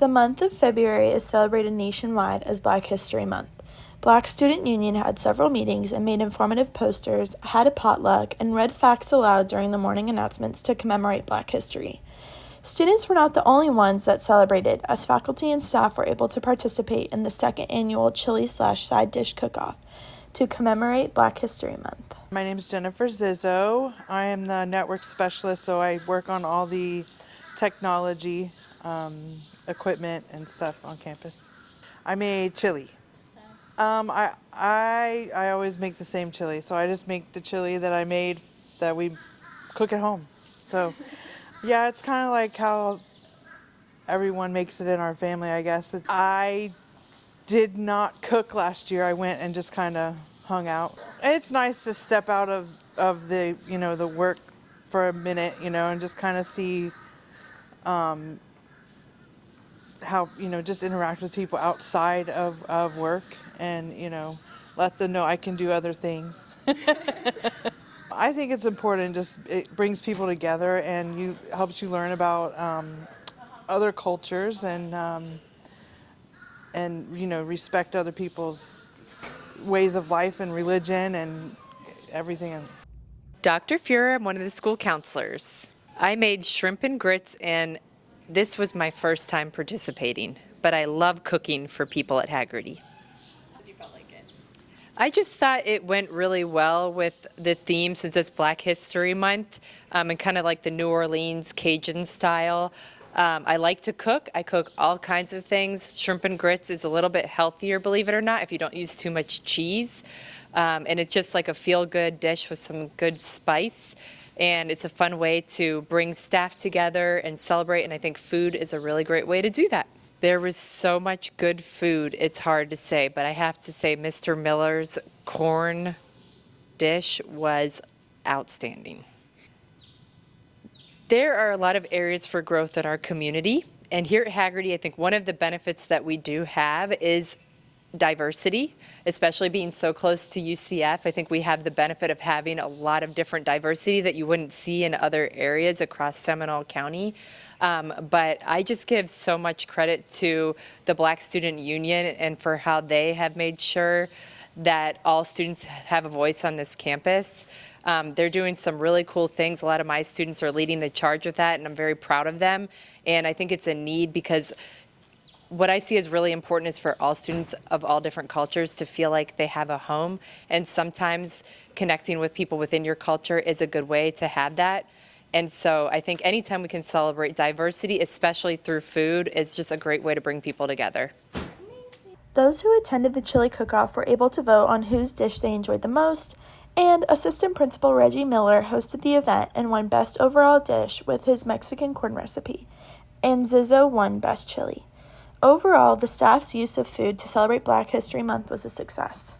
The month of February is celebrated nationwide as Black History Month. Black Student Union had several meetings and made informative posters, had a potluck, and read facts aloud during the morning announcements to commemorate Black history. Students were not the only ones that celebrated, as faculty and staff were able to participate in the second annual chili/side dish cook-off to commemorate Black History Month. My name is Jennifer Zizzo. I am the network specialist, so I work on all the technology, equipment and stuff on campus. I made chili. I always make the same chili, so I just make the chili that I made that we cook at home. So yeah, it's kind of like how everyone makes it in our family, I guess. I did not cook last year. I went and just kind of hung out. It's nice to step out of the, the work for a minute, and just kind of see how, just interact with people outside of work and, let them know I can do other things. I think it's important. It brings people together and helps you learn about other cultures and respect other people's ways of life and religion and everything. Dr. Fuhrer, I'm one of the school counselors. I made shrimp and grits, and this was my first time participating, but I love cooking for people at Hagerty. How did you feel like it? I just thought it went really well with the theme, since it's Black History Month, and kind of like the New Orleans Cajun style. I like to cook. I cook all kinds of things. Shrimp and grits is a little bit healthier, believe it or not, if you don't use too much cheese. And it's just like a feel-good dish with some good spice. And it's a fun way to bring staff together and celebrate, and I think food is a really great way to do that. There was so much good food, it's hard to say, but I have to say Mr. Miller's corn dish was outstanding. There are a lot of areas for growth in our community, and here at Hagerty, I think one of the benefits that we do have is diversity, especially being so close to UCF. I think we have the benefit of having a lot of different diversity that you wouldn't see in other areas across Seminole County. But I just give so much credit to the Black Student Union and for how they have made sure that all students have a voice on this campus. They're doing some really cool things. A lot of my students are leading the charge with that, and I'm very proud of them. And I think it's a need, because what I see as really important is for all students of all different cultures to feel like they have a home. And sometimes connecting with people within your culture is a good way to have that. And so I think anytime we can celebrate diversity, especially through food, is just a great way to bring people together. Those who attended the chili cook-off were able to vote on whose dish they enjoyed the most, and Assistant Principal Reggie Miller hosted the event and won Best Overall Dish with his Mexican corn recipe, and Zizzo won Best Chili. Overall, the staff's use of food to celebrate Black History Month was a success.